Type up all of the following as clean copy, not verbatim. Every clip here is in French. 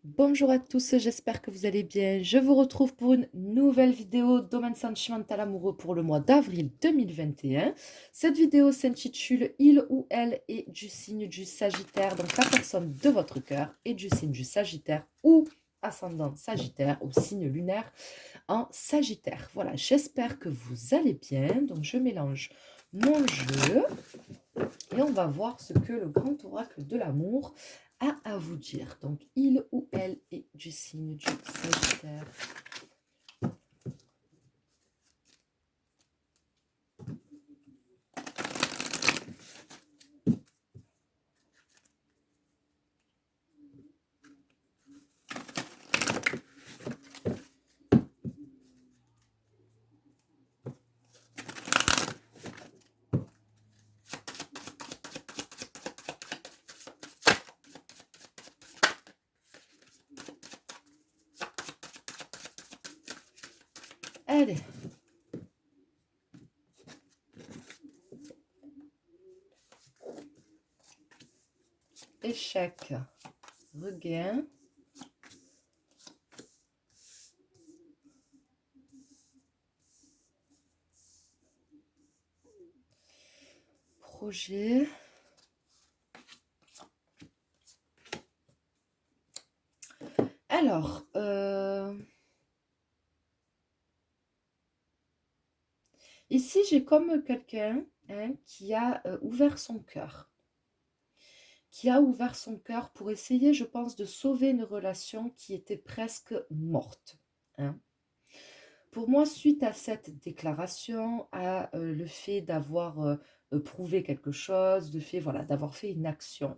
Bonjour à tous, j'espère que vous allez bien. Je vous retrouve pour une nouvelle vidéo Domaine Sentimental Amoureux pour le mois d'avril 2021. Cette vidéo s'intitule Il ou elle est du signe du Sagittaire, donc la personne de votre cœur est du signe du Sagittaire ou ascendant Sagittaire ou signe lunaire en Sagittaire. Voilà, j'espère que vous allez bien. Donc je mélange mon jeu et on va voir ce que le grand oracle de l'amour a à vous dire. Donc, il ou elle est du signe du Sagittaire. Allez. Échec, regain. Projet. Alors, ici, j'ai comme quelqu'un qui a ouvert son cœur. Qui a ouvert son cœur pour essayer, je pense, de sauver une relation qui était presque morte. Hein. Pour moi, suite à cette déclaration, à le fait d'avoir prouvé quelque chose, voilà, d'avoir fait une action,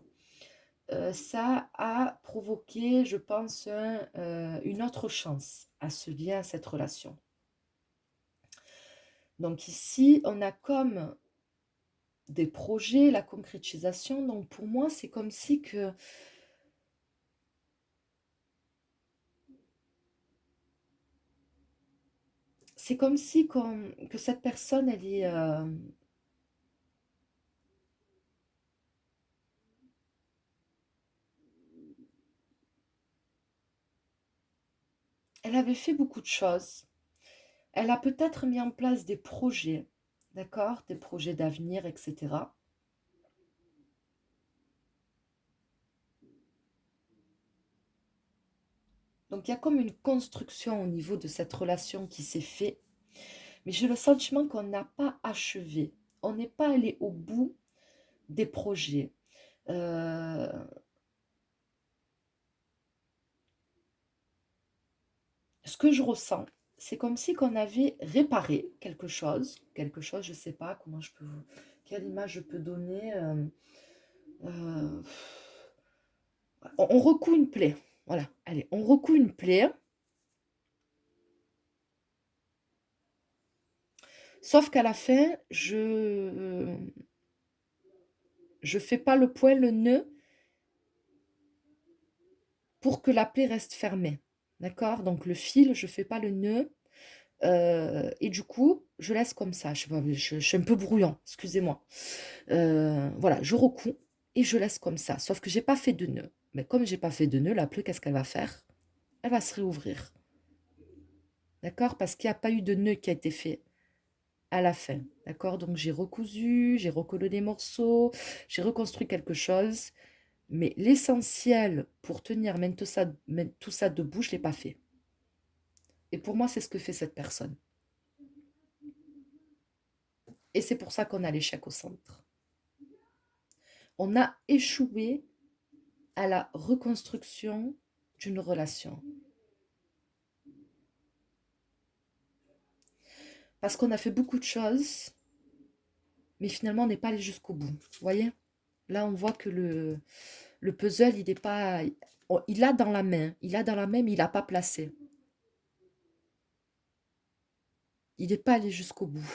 ça a provoqué, je pense, une autre chance à ce lien, à cette relation. Donc ici, on a comme des projets, la concrétisation. Donc pour moi, c'est comme si que que cette personne, elle est elle avait fait beaucoup de choses. Elle a peut-être mis en place des projets, d'accord? Des projets d'avenir, etc. Donc il y a comme une construction au niveau de cette relation qui s'est faite, mais j'ai le sentiment qu'on n'a pas achevé. On n'est pas allé au bout des projets. Euh, Ce que je ressens, c'est comme si qu'on avait réparé quelque chose, je ne sais pas comment je peux vous... Quelle image je peux donner euh, on recoue une plaie. Voilà, allez, on recoue une plaie. Sauf qu'à la fin, je fais pas le point, le nœud pour que la plaie reste fermée. D'accord? Donc le fil, je fais pas le nœud. Et du coup, je laisse comme ça. Je suis un peu brouillon, excusez-moi. Voilà, je recoue et je laisse comme ça. Sauf que j'ai pas fait de nœud. Mais comme j'ai pas fait de nœud, la plaie, qu'est-ce qu'elle va faire? Elle va se réouvrir. D'accord? Parce qu'il n'y a pas eu de nœud qui a été fait à la fin. D'accord? Donc j'ai recousu, j'ai recollé des morceaux, j'ai reconstruit quelque chose. Mais l'essentiel pour tenir même tout ça debout, je ne l'ai pas fait. Et pour moi, c'est ce que fait cette personne. Et c'est pour ça qu'on a l'échec au centre. On a échoué à la reconstruction d'une relation. Parce qu'on a fait beaucoup de choses, mais finalement, on n'est pas allé jusqu'au bout. Vous voyez? Là, on voit que le puzzle, il n'est pas... Il a dans la main. Il a dans la main, mais il n'a pas placé. Il n'est pas allé jusqu'au bout.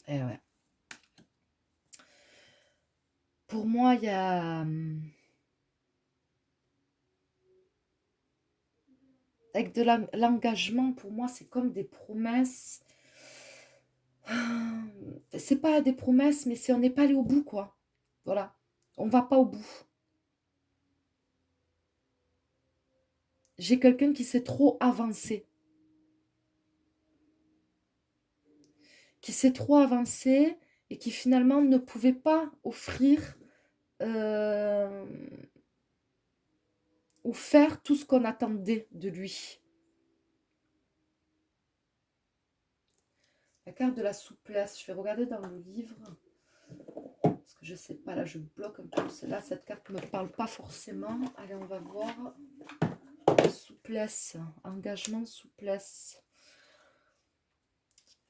Eh ouais. Pour moi, il y a... Avec de l'engagement, pour moi, c'est comme des promesses. C'est pas des promesses, mais c'est on n'est pas allé au bout, quoi. Voilà. On va pas au bout. J'ai quelqu'un qui s'est trop avancé. Qui s'est trop avancé et qui finalement ne pouvait pas offrir euh, ou faire tout ce qu'on attendait de lui. La carte de la souplesse, je vais regarder dans le livre. Parce que je sais pas, là je bloque un peu. Là, cette carte ne me parle pas forcément. Allez, on va voir. Souplesse, engagement, souplesse.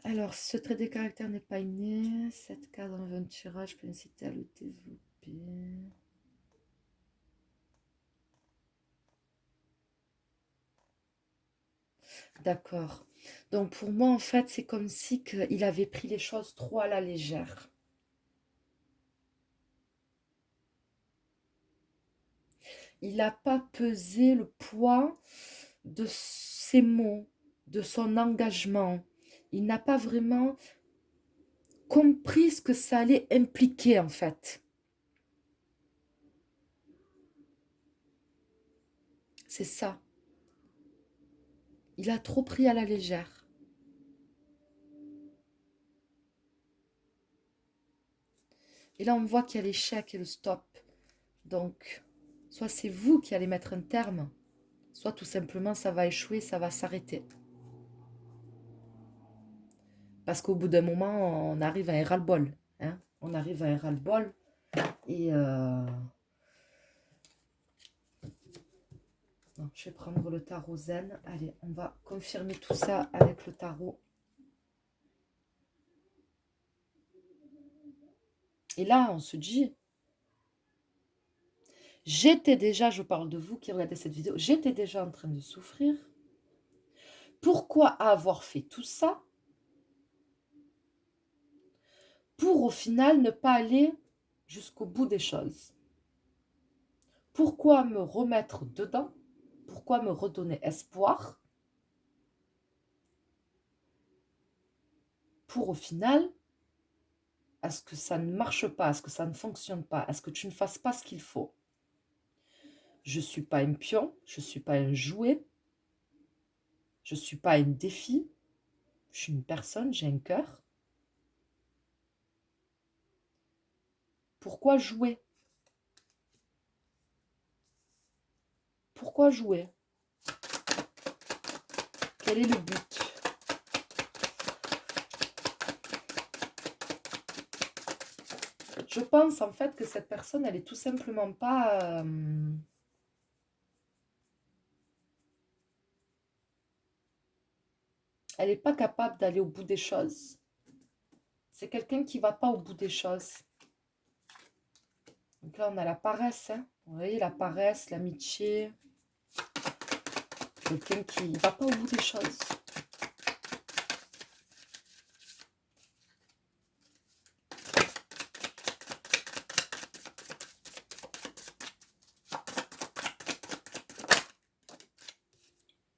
Alors, ce trait de caractère n'est pas inné. Cette carte dans un tirage peut inciter à le développer. D'accord. Donc pour moi, en fait, c'est comme si il avait pris les choses trop à la légère. Il n'a pas pesé le poids de ses mots, de son engagement. Il n'a pas vraiment compris ce que ça allait impliquer, en fait. C'est ça. Il a trop pris à la légère. Et là, on voit qu'il y a l'échec et le stop. Donc, soit c'est vous qui allez mettre un terme, soit tout simplement ça va échouer, ça va s'arrêter. Parce qu'au bout d'un moment, on arrive à un ras-le-bol. Hein, on arrive à un ras-le-bol. Et non, je vais prendre le tarot zen. Allez, on va confirmer tout ça avec le tarot. Et là, on se dit, j'étais déjà, je parle de vous qui regardez cette vidéo, j'étais déjà en train de souffrir. Pourquoi avoir fait tout ça pour au final ne pas aller jusqu'au bout des choses? Pourquoi me remettre dedans? Pourquoi me redonner espoir? Pour au final, à ce que ça ne marche pas, à ce que ça ne fonctionne pas, à ce que tu ne fasses pas ce qu'il faut. Je ne suis pas un pion, je ne suis pas un jouet, je ne suis pas un défi, je suis une personne, j'ai un cœur. Pourquoi jouer? Pourquoi jouer? Quel est le but? Je pense en fait que cette personne, elle est tout simplement pas... elle n'est pas capable d'aller au bout des choses. C'est quelqu'un qui ne va pas au bout des choses. Donc là, on a la paresse. Hein. Vous voyez, la paresse, l'amitié. Quelqu'un qui ne va pas au bout des choses.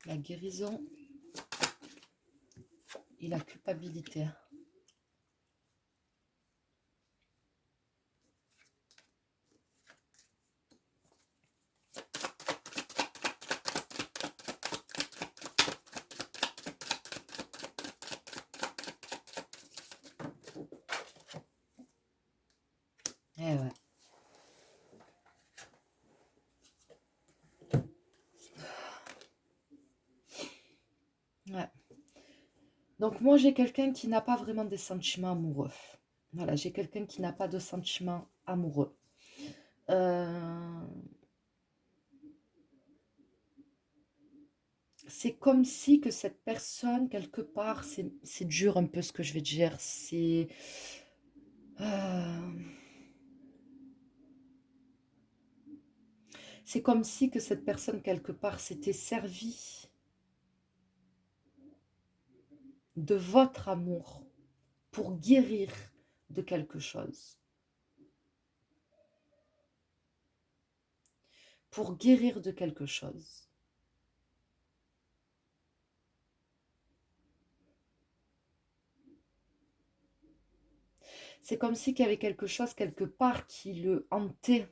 La guérison et la culpabilité. Eh ouais. Ouais. Donc moi, j'ai quelqu'un qui n'a pas vraiment des sentiments amoureux. Voilà, j'ai quelqu'un qui n'a pas de sentiments amoureux. C'est comme si que cette personne, quelque part, c'est dur un peu ce que je vais dire, euh, c'est comme si que cette personne, quelque part, s'était servie de votre amour pour guérir de quelque chose. Pour guérir de quelque chose. C'est comme si qu'il y avait quelque chose quelque part qui le hantait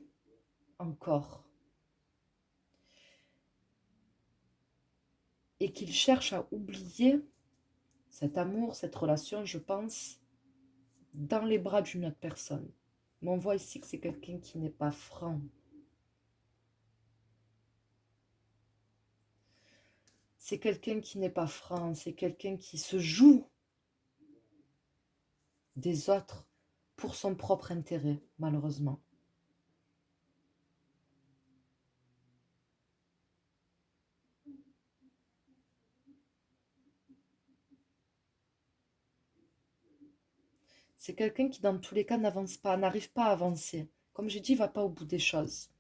encore. Et qu'il cherche à oublier cet amour, cette relation, je pense, dans les bras d'une autre personne. Mais on voit ici que c'est quelqu'un qui n'est pas franc. C'est quelqu'un qui n'est pas franc, c'est quelqu'un qui se joue des autres pour son propre intérêt, malheureusement. C'est quelqu'un qui, dans tous les cas, n'avance pas, n'arrive pas à avancer. Comme j'ai dit, il ne va pas au bout des choses.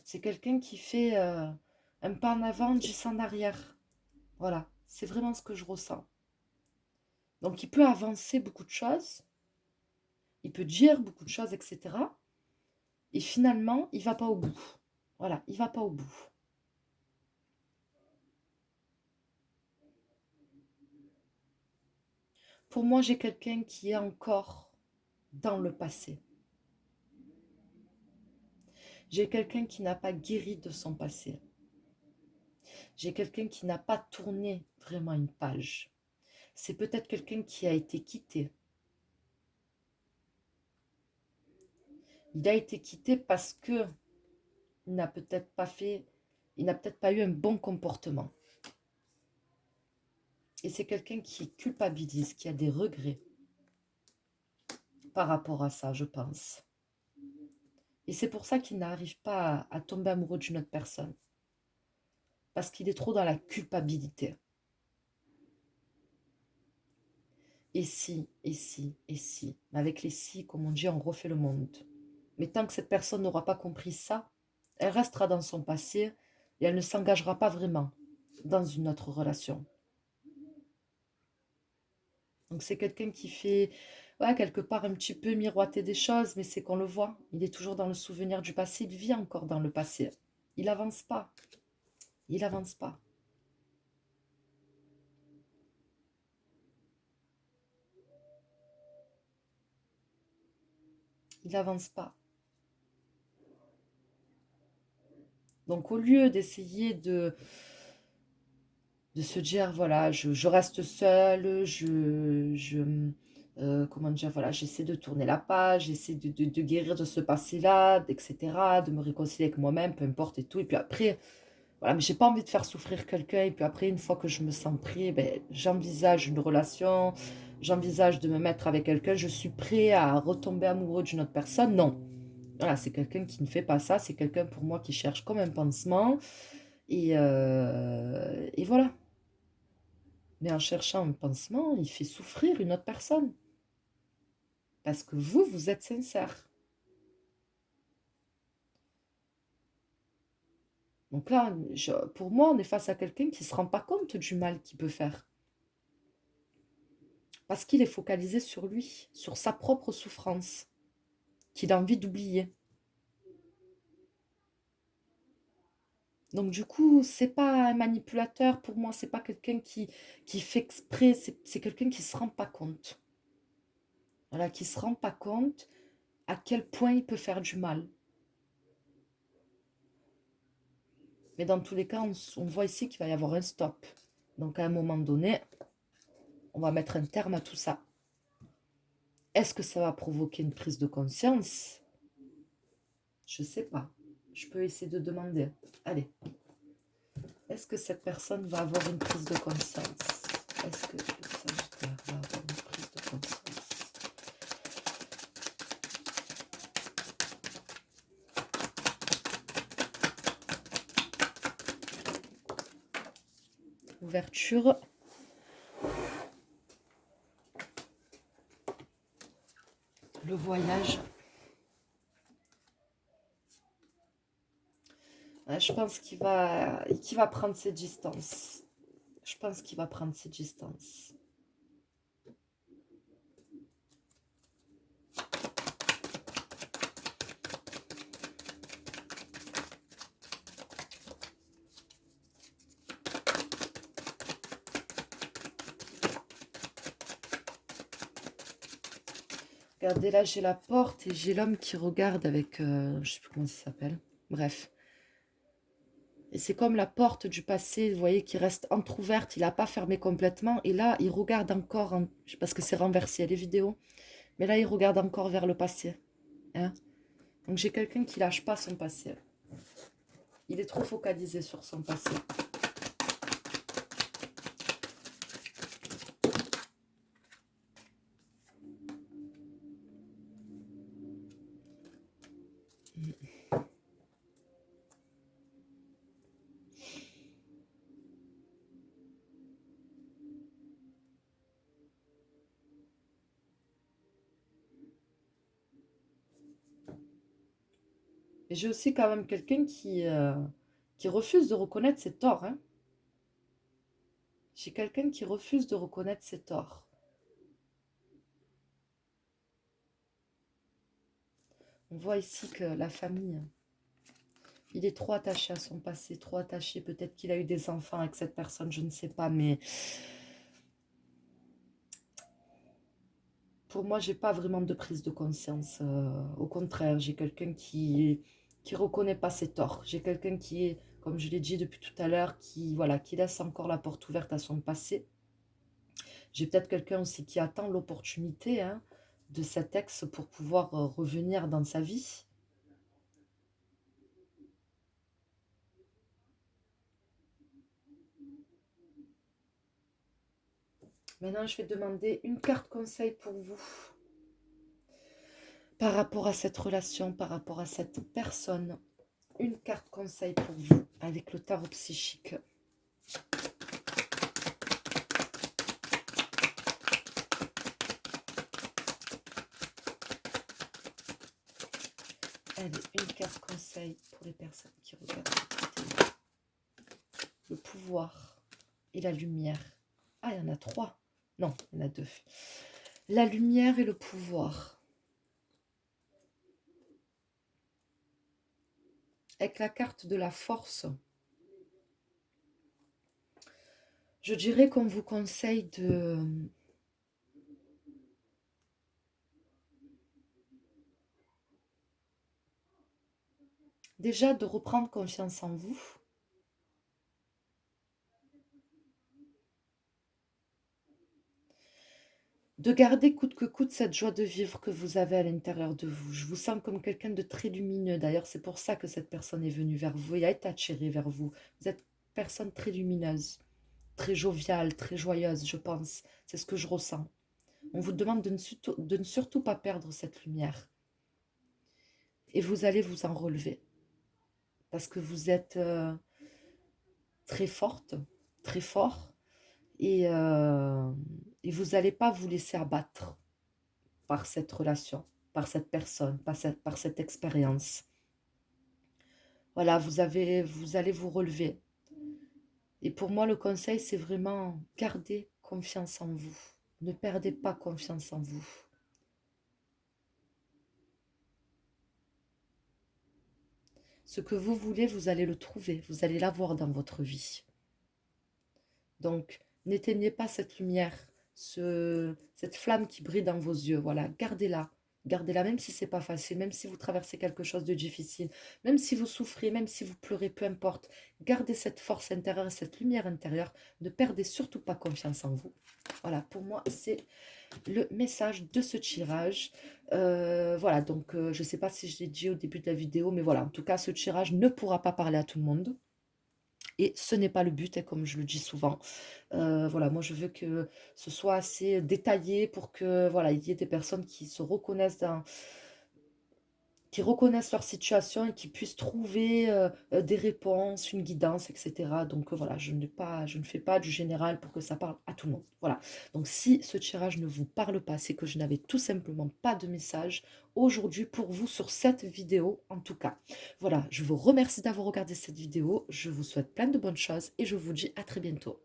C'est quelqu'un qui fait un pas en avant, 10 en arrière. Voilà, c'est vraiment ce que je ressens. Donc, il peut avancer beaucoup de choses, il peut dire beaucoup de choses, etc. Et finalement, il ne va pas au bout. Voilà, il ne va pas au bout. Pour moi, j'ai quelqu'un qui est encore dans le passé. J'ai quelqu'un qui n'a pas guéri de son passé. J'ai quelqu'un qui n'a pas tourné vraiment une page. C'est peut-être quelqu'un qui a été quitté. Il a été quitté parce que il n'a peut-être pas fait, il n'a peut-être pas eu un bon comportement. Et c'est quelqu'un qui culpabilise, qui a des regrets par rapport à ça, je pense. Et c'est pour ça qu'il n'arrive pas à tomber amoureux d'une autre personne. Parce qu'il est trop dans la culpabilité. Et si, et si, et si. Avec les si, comme on dit, on refait le monde. Mais tant que cette personne n'aura pas compris ça, elle restera dans son passé et elle ne s'engagera pas vraiment dans une autre relation. Donc c'est quelqu'un qui fait, ouais, quelque part un petit peu miroiter des choses, mais c'est qu'on le voit. Il est toujours dans le souvenir du passé, il vit encore dans le passé. Il avance pas. Il avance pas. Il avance pas. Donc au lieu d'essayer de se dire, voilà, je reste seule, comment dire, voilà, j'essaie de tourner la page, j'essaie de guérir de ce passé-là, etc., de me réconcilier avec moi-même, peu importe et tout. Et puis après, voilà, mais j'ai pas envie de faire souffrir quelqu'un. Et puis après, une fois que je me sens prêt, ben, j'envisage une relation, j'envisage de me mettre avec quelqu'un, je suis prêt à retomber amoureux d'une autre personne. Non. Voilà, c'est quelqu'un qui ne fait pas ça, c'est quelqu'un pour moi qui cherche comme un pansement. Et voilà. Mais en cherchant un pansement, il fait souffrir une autre personne. Parce que vous, vous êtes sincère. Donc là, pour moi, on est face à quelqu'un qui ne se rend pas compte du mal qu'il peut faire. Parce qu'il est focalisé sur lui, sur sa propre souffrance, qu'il a envie d'oublier. Donc du coup, c'est pas un manipulateur pour moi, c'est pas quelqu'un qui fait exprès, c'est quelqu'un qui se rend pas compte. Voilà, qui se rend pas compte à quel point il peut faire du mal. Mais dans tous les cas, on voit ici qu'il va y avoir un stop. Donc à un moment donné, on va mettre un terme à tout ça. Est-ce que ça va provoquer une prise de conscience? Je ne sais pas. Je peux essayer de demander. Allez. Est-ce que cette personne va avoir une prise de conscience? Est-ce que le Sagittaire va avoir une prise de conscience? Ouverture. Le voyage. Je pense qu'il va prendre ses distances. Je pense qu'il va prendre ses distances. Regardez, là, j'ai la porte et j'ai l'homme qui regarde avec... je sais plus comment ça s'appelle. Bref. Et c'est comme la porte du passé, vous voyez, qui reste entrouverte. Il n'a pas fermé complètement. Et là, il regarde encore... Parce que c'est renversé, les vidéos. Mais là, il regarde encore vers le passé. Hein. Donc, j'ai quelqu'un qui lâche pas son passé. Il est trop focalisé sur son passé. Et j'ai aussi quand même quelqu'un qui refuse de reconnaître ses torts. Hein. J'ai quelqu'un qui refuse de reconnaître ses torts. On voit ici que la famille, il est trop attaché à son passé, trop attaché. Peut-être qu'il a eu des enfants avec cette personne, je ne sais pas. Mais pour moi, j'ai pas vraiment de prise de conscience. Au contraire, j'ai quelqu'un qui reconnaît pas ses torts. J'ai quelqu'un qui est, comme je l'ai dit depuis tout à l'heure, qui, voilà, qui laisse encore la porte ouverte à son passé. J'ai peut-être quelqu'un aussi qui attend l'opportunité, hein, de cet ex pour pouvoir revenir dans sa vie. Maintenant, je vais demander une carte conseil pour vous par rapport à cette relation, par rapport à cette personne. Une carte conseil pour vous avec le tarot psychique. Allez, une carte conseil pour les personnes qui regardent cette vidéo. Le pouvoir et la lumière. Ah, il y en a 3. Non, il y en a 2. La lumière et le pouvoir. Avec la carte de la force, je dirais qu'on vous conseille déjà de reprendre confiance en vous. De garder coûte que coûte cette joie de vivre que vous avez à l'intérieur de vous. Je vous sens comme quelqu'un de très lumineux. D'ailleurs, c'est pour ça que cette personne est venue vers vous et a été attirée vers vous. Vous êtes une personne très lumineuse, très joviale, très joyeuse, je pense. C'est ce que je ressens. On vous demande de ne surtout pas perdre cette lumière. Et vous allez vous en relever. Parce que vous êtes très forte, très fort. Et vous n'allez pas vous laisser abattre par cette relation, par cette personne, par cette expérience. Voilà, vous allez vous relever. Et pour moi, le conseil, c'est vraiment garder confiance en vous. Ne perdez pas confiance en vous. Ce que vous voulez, vous allez le trouver, vous allez l'avoir dans votre vie. Donc, n'éteignez pas cette lumière, cette flamme qui brille dans vos yeux. Voilà, gardez-la. Gardez-la, même si c'est pas facile, même si vous traversez quelque chose de difficile, même si vous souffrez, même si vous pleurez, peu importe. Gardez cette force intérieure, cette lumière intérieure. Ne perdez surtout pas confiance en vous. Voilà, pour moi, c'est le message de ce tirage. Voilà, donc je ne sais pas si je l'ai dit au début de la vidéo, mais voilà, en tout cas, ce tirage ne pourra pas parler à tout le monde. Et ce n'est pas le but, hein, comme je le dis souvent. Voilà, moi je veux que ce soit assez détaillé pour que voilà, il y ait des personnes qui se reconnaissent qui reconnaissent leur situation et qui puissent trouver des réponses, une guidance, etc. Donc voilà, je ne fais pas du général pour que ça parle à tout le monde. Voilà. Donc si ce tirage ne vous parle pas, c'est que je n'avais tout simplement pas de message aujourd'hui pour vous sur cette vidéo en tout cas. Voilà, je vous remercie d'avoir regardé cette vidéo. Je vous souhaite plein de bonnes choses et je vous dis à très bientôt.